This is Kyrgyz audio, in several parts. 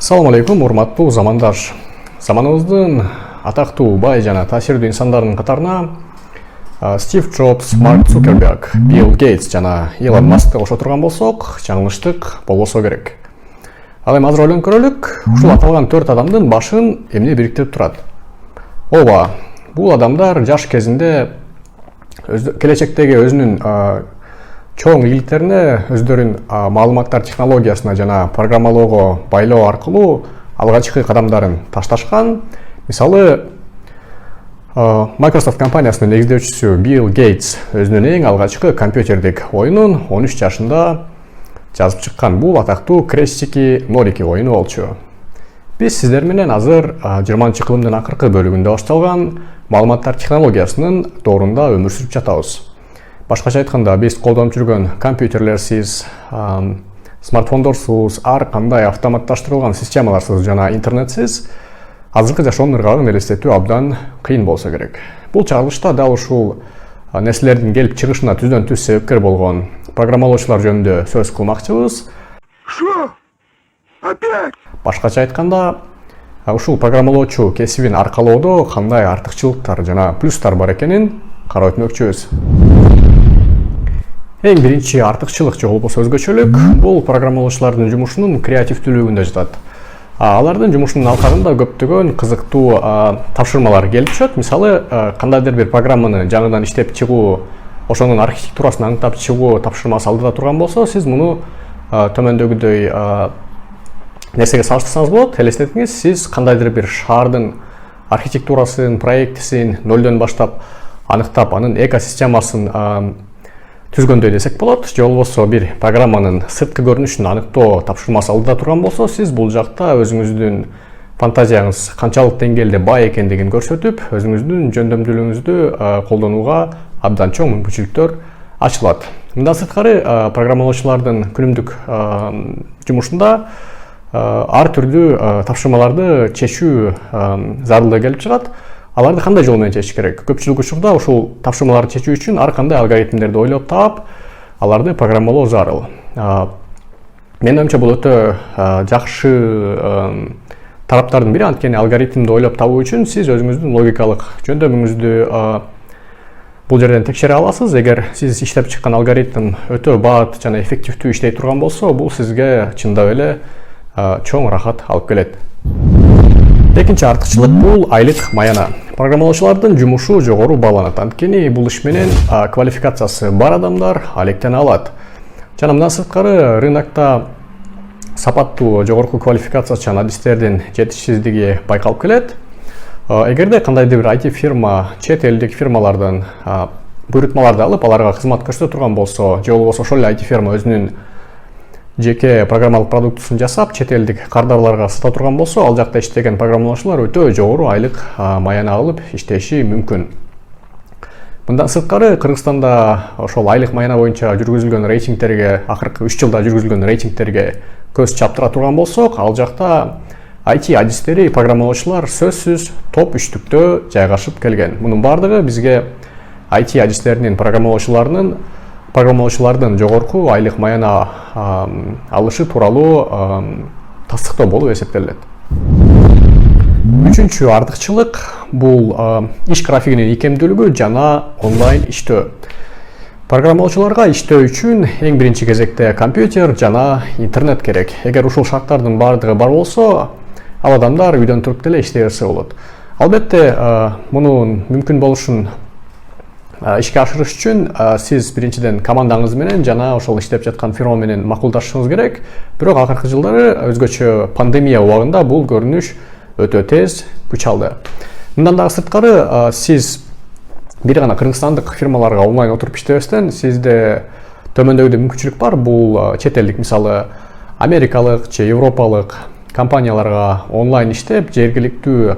Assalamu алейкум, урматтуу замандаш. Заманыбыздын атактуу, бай жана таасирдүү инсандарынын катарына Стив Джобс, Марк Цукерберг, Билл Гейтс жана Илон Маскты кошо турган болсок, жаңылыштык болбосо керек. Ал эми азыр ойлонуп көрөлүк, ушул аталган 4 адамдын башын эмне бириктирип турат? Ооба, бул адамдар жаш кезинде келечектеги өзүнүн чоң ийгиликтерине өздөрүн маалыматтар технологиясына жана программалоого байлоо аркылуу алгачкы кадамдарын ташташкан. Мисалы, Microsoft компаниясынын негиздөөчүсү Билл Гейтс өзүнүн эң алгачкы компьютердик оюнун 13 жашында жазып чыккан. Бул атактуу Крестики-Норики оюну болчу. Биз сиздер менен азыр 20-кылымдын акыркы бөлүгүндө башталган маалыматтар технологиясынын доорунда өмүр сүрүп жатабыз. Башкача айтканда, биз колдонуп жүргөн компьютерлерсиз, смартфондорсуз, ар кандай автоматташтырылган системаларсыз жана интернетсиз азыркы жашоонун ыргагын элестетүү абдан кыйын болсо керек. Бул чагылышта дал ушул нерселердин келип чыгышына түздөн түз себепкер болгон программалоочулар жөнүндө сөз кылмакчыбыз. Что? Опять? Башкача айтканда, ушул программалоочу кесибин аркалоодо кандай артыкчылыктар жана плюстар бар экенин карап өтмөкчүбүз. Эң биринчи артыкчылык же болбосо өзгөчөлүк бул программалоочулардын жумушунун креативдүүлүгүндө жатат. Алардын жумушунун алкагында көптөгөн кызыктуу тапшырмалар келип түшөт. Мисалы, кандайдыр бир программаны жаңыдан иштеп чыгуу, ошонун архитектурасын аңдап чыгуу тапшырмасы алдыда турган болсо, сиз муну төмөндөгүдөй нерсеге салыштырсаңыз болот. Элестетиңиз, сиз кандайдыр бир шаардын архитектурасын, проектисин нөлдөн баштап аныктап, анын экосистемасын түзгөндөй десек болот. Же болбосо бир программанын сырткы көрүнүшүн аныктоо тапшырмасы алдыда турган болсо, сиз бул жакта өзүңүздүн фантазияңыз канчалык деңгээлде бай экендигин көрсөтүп, өзүңүздүн жөндөмдүүлүгүңүздү колдонууга абдан чоң мүмкүнчүлүктөр ачылат. Мындан сырткары, программалоочулардын күнүмдүк жумушунда ар түрдүү тапшырмаларды чечүү зарылдыгы келип чыгат. Аларды кандай жол менен чечиш керек? Көпчүлүк учурда ушул тапшырмаларды чечүү үчүн ар кандай алгоритмдерди ойлоп таап, аларды программалоо зарыл. Менин оюмча бул өтө жакшы тараптардын бири, анткени алгоритмди ойлоп табуу үчүн сиз өзүңүздүн логикалык жөндөмүңүздү бул жерден текшере аласыз. Эгер сиз иштеп чыккан алгоритм өтө бат жана эффективдүү иштей турган болсо, бул сизге чындап эле чоң рахат алып келет. Экинчи артыкчылык бул айлык маяна. Программалоочулардын жумушу жогору бааланат, анткени бул иш менен квалификациясы бар адамдар алектене алат. Жана мындан сырткары, рынокто сапаттуу жогорку квалификациячы адистердин жетишсиздиги байкалып келет. Эгерде кандайдыр бир IT фирма чет элдик фирмалардан буйрутмаларды алып, аларга кызмат көрсөтө турган болсо, же болбосо ошол эле IT фирма өзүнүн жеке программалык продуктусун жасап, чет элдик кардарларга сата турган болсо, ал жакта иштеген программалоочулар өтө жогору айлык маяна алып иштеши мүмкүн. Мындан сырткары, Кыргызстанда ошол айлык маяна боюнча жүргүзүлгөн рейтингтерге, акыркы 3 жылда жүргүзүлгөн рейтингтерге көз чаптыра турган болсок, ал жакта IT адистери, программалоочулар сөзсүз топ 3-түктө жайгашып келген. Мунун бардыгы бизге IT адистеринин, программалоочулардын жогорку айлык маяна алышы тууралуу тастыктоо болуп эсептелет. Үчүнчү артыкчылык бул иш графигинин ийкемдүүлүгү жана онлайн иштөө. Программалоочуларга иштөө үчүн эң биринчи кезекте компьютер жана интернет керек. Эгер ушул шарттардын бардыгы бар болсо, ал адамдар үйдөн туруп деле иштей берсе болот. Албетте, мунун мүмкүн болушун ишке ашырыш үчүн сиз биринчиден командаңыз менен жана ошол иштеп жаткан фирма менен макулдашышыңыз керек. Бирок акыркы жылдары өзгөчө пандемия убагында бул көрүнүш өтө тез күч алды. Мындан дагы сырткары, сиз бир гана кыргызстандык фирмаларга онлайн отуруп иштебестен, сизде төмөндөгүдөй мүмкүнчүлүк бар. Бул чет элдик, мисалы, америкалык же европалык компанияларга онлайн иштеп, жергиликтүү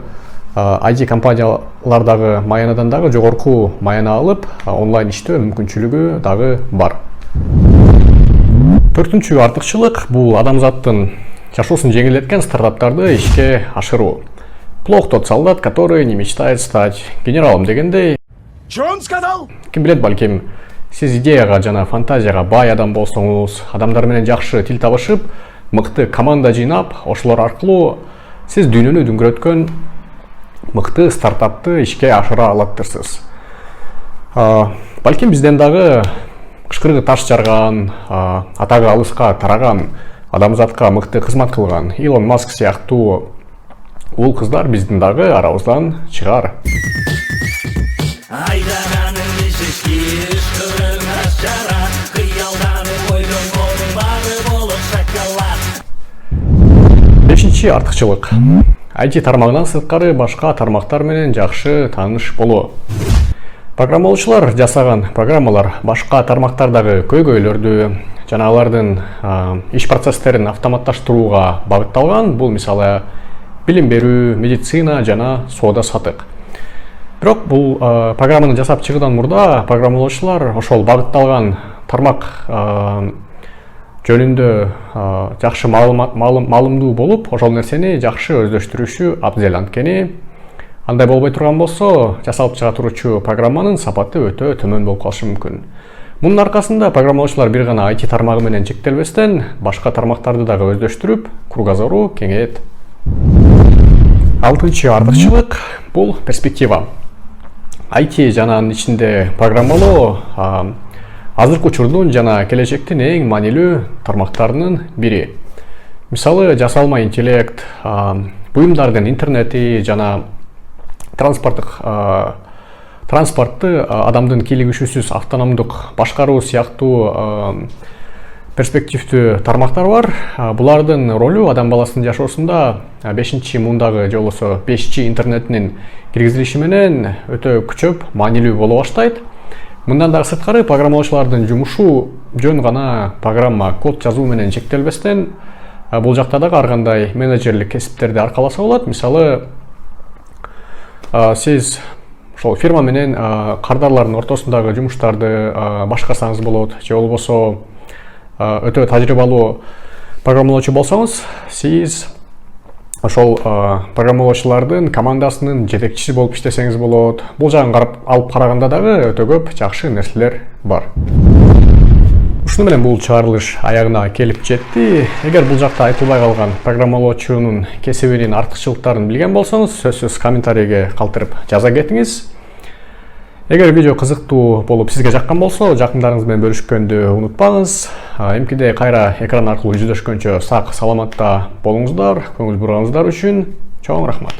IT компаниялардагы маянадан дагы жогорку маяна алып, онлайн иштөө мүмкүнчүлүгү дагы бар. Төртүнчү артыкчылык бул адамзаттын жашоосун жеңилдеткен стартаптарды ишке ашыруу. Плох тот солдат, который не мечтает стать генералом дегендей. Что он сказал? Ким билет, балким сиз идеяга жана фантазияга бай адам болсоңуз, адамдар менен жакшы тил табышып, мыкты команда жыйнап, ошолор аркылуу сиз дүйнөнү дүңгүрөткөн мыкты стартапты ишке ашыра алаттырсыз. Балким бизден дагы кышкыргы таш жарган, атагы алыска тараган, адамзатка мыкты кызмат кылган Илон Маск сыяктуу ул кыздар биздин дагы арабыздан чыгар. Айдараның ишешки ышкырын ашара, кыялданып ойдон колдун бары болуп шоколад. 5-чи артыкчылык. IT тармагынан сырткары башка тармактар менен жакшы тааныш болуу. Программалоочулар жасаган программалар башка тармактардагы көйгөйлөрдү жана алардын иш процесстерин автоматташтырууга багытталган. Бул мисалы билим берүү, медицина жана соода сатык. Бирок бул программаны жасап чыгуудан мурда программалоочулар ошол багытталган тармак жөнүндө жакшы маалымдуу болуп, ошол нерсени жакшы өздөштүрүшү абзел. Анткени андай болбой турган болсо, жасалып чыга турчу программанын сапаты өтө төмөн болуп калышы мүмкүн. Мунун аркасында программалоочулар бир гана IT тармагы менен чектелбестен, башка тармактарды дагы өздөштүрүп, кругозору кеңейет. 6-чы артыкчылык бул перспектива. IT жана анын ичинде программалоо азыркы учурдун жана келечектин эң маанилүү тармактарынын бири. Мисалы, жасалма интеллект, буюмдардын интернети жана транспортты адамдын кийлигишүүсүз автономдук башкаруу сыяктуу перспективдүү тармактар бар. Булардын ролу адам баласынын жашоосунда 5-чи мундагы же болбосо 5G интернетинин киргизилиши менен өтө күчөп, маанилүү боло баштайт. Мындан дагы сырткары программалоочулардын жумушу жөн гана программа, код жазуу менен чектелбестен, бул жакта дагы ар кандай менеджерлик кесиптерди аркаласа болот. Мисалы, сиз ошол фирма менен кардарлардын ортосундагы жумуштарды башкарсаңыз болот, же болбосо өтө тажрыйбалуу программалоочу болсоңуз, сиз ошол программалоочулардын командасынын жетекчиси болуп иштесеңиз болот. Бул жагын алып караганда дагы өтө көп жакшы нерселер бар. Ушуну менен бул чыгарылыш аягына келип жетти. Эгер бул жакта айтылбай калган программалоочунун кесибинин артыкчылыктарын билген болсоңуз, сөзсүз комментарийге калтырып жаза кетиңиз. Эгер видео кызыктуу болуп сизге жаккан болсо, жакындарыңыз менен бөлүшкөндү унутпаңыз. Эмкиде кайра экран аркылуу жүздөшкөнчө сак саламатта болуңуздар. Көңүл бурганыңыздар үчүн чоң рахмат.